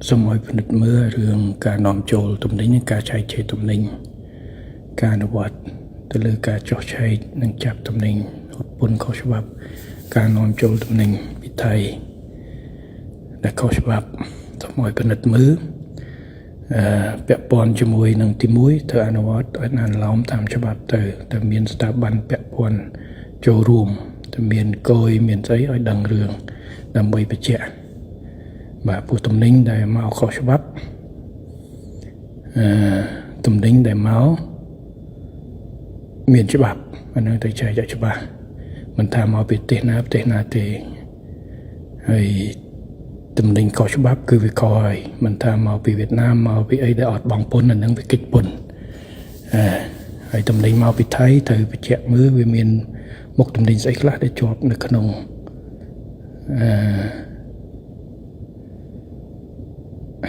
សូមឲ្យពិនិត្យមើលរឿងការនាំចូលទំនិញនិងការចែកចាយទំនិញការអនុវត្តទៅលើការចុះឆែកនិងចាប់ទំនិញឧបពន្ធខុសច្បាប់ការនាំចូលទំនិញពីថៃដែលខុសច្បាប់សូមឲ្យពិនិត្យមើលពាក់ព័ន្ធជាមួយនឹងទី1ត្រូវអនុវត្តឲ្យអនុលោមតាមច្បាប់ទៅមានស្ថាប័នពាក់ព័ន្ធចូលរួមទៅមានគយមានស្អីឲ្យដឹងរឿងដើម្បីបញ្ជាក់បាទពួកទំនិញដែលមកខុសច្បាប់ទំនិញដែលមកមានច្បាប់អានឹងទៅចែកឲ្យច្បាស់មិនថាមកពីប្រទេសណាទេហើយទំនិញខុសច្បាប់គឺវាខុសហើយមិនថាមកពីវៀតណាមមកពីអីដែលអត់បង់ពន្ធអានឹងវាគិតពន្ធហើយទំនិញមកពីថៃត្រូវបញ្ជាក់មើលវាមានមុខទំនិញស្អីខ្លះដែលជាប់នៅក្នុង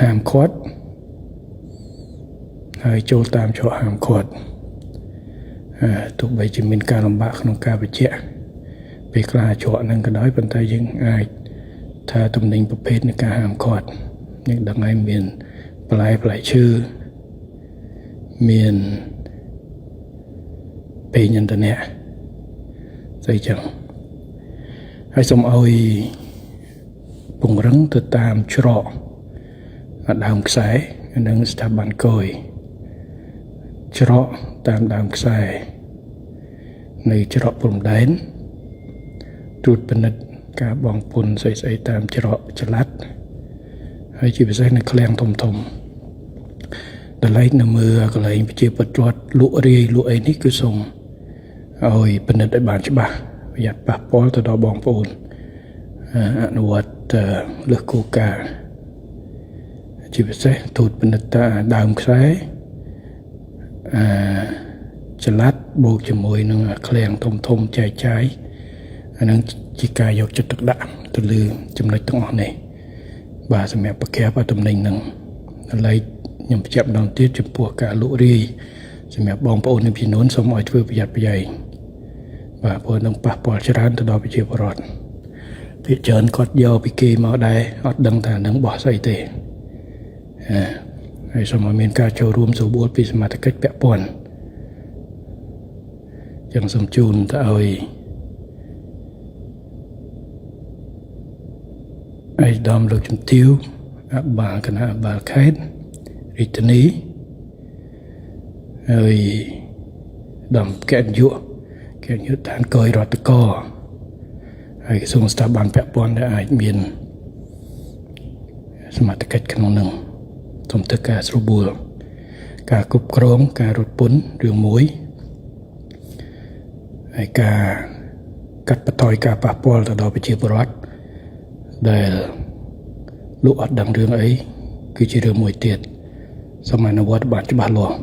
ហាមឃាត់ហើយចូលតាមច្រកហាមឃាត់ទោះបីជាមានការលំបាកក្នុងការបញ្ជាក់ពេលខ្លះច្រកហ្នឹងក៏ដោយប៉ុន្តែយើងអាចថាទំនិញប្រភេទនៃការហាមឃាត់យើងដឹងហើយមានបន្លែឈើមានពេញអ៊ីនធឺណិតស្អីចឹងហើយសូមឲ្យពង្រឹងទៅតាមច្រកដើមខ្សែនិងស្ថាប័នគយច្រកតាមដើមខ្សែនៃច្រកព្រំដែនត្រួតពិនិត្យការបង់ពន្ធស្អីតាមច្រកចល័តហើយជាពិសេសនៅឃ្លាំងធំដល់ឡែកនៅមើលកន្លែងប្រជាពលរដ្ឋលក់រាយលក់អីនេះគឺសូមឲ្យពិនិត្យឲ្យបានច្បាស់ប្រយ័ត្នប៉ះពាល់ទៅដល់បងប្អូនអនុវត្តលើសគោលការណ៍ជាពិសេសត្រួតពិនិត្យតាមដើមខ្សែចល័តបូកជាមួយនឹងឃ្លាំងធំចែកចាយអានឹងជាការយកចិត្តទុកដាក់ទៅលើចំណុចទាំងអស់នេះបាទសម្រាប់ប្រកែបទំនិញនឹងដល់ឡែកខ្ញុំបញ្ជាក់ម្ដងទៀតចំពោះការលក់រាយសម្រាប់បងប្អូននៅពីនោះសូមឲ្យធ្វើប្រយ័ត្នប្រយែងបាទព្រោះនឹងប៉ះពាល់ច្រើនទៅដល់ប្រជាពលរដ្ឋភាគច្រើនគាត់យកពីគេមកដែរអត់ដឹងថានឹងបោះស្អីទេហើយសូមឲ្យមានការចូលរួមស្រួលបួលពីសមាជិកពាក់ព័ន្ធចឹងសូមជូនទៅឲ្យឯកឧត្តមលោកជំទាវអបាលគណៈអបាលខេត្តរាជធានីហើយដំកែនយុឋានកយរដ្ឋកហើយក្រសួងស្ថាប័នពាក់ព័ន្ធដែលអាចមានសមាជិកក្នុងនឹងសូមធ្វើការស្រួលបួលការគ្រប់គ្រងការរត់ពន្ធរឿងមួយហើយការកាត់បន្ថយការប៉ះពាល់ទៅដល់ប្រជាពលរដ្ឋដែលលោកអត់ដឹងរឿងអីគឺជារឿងមួយទៀតសូមអនុវត្តបានច្បាស់លាស់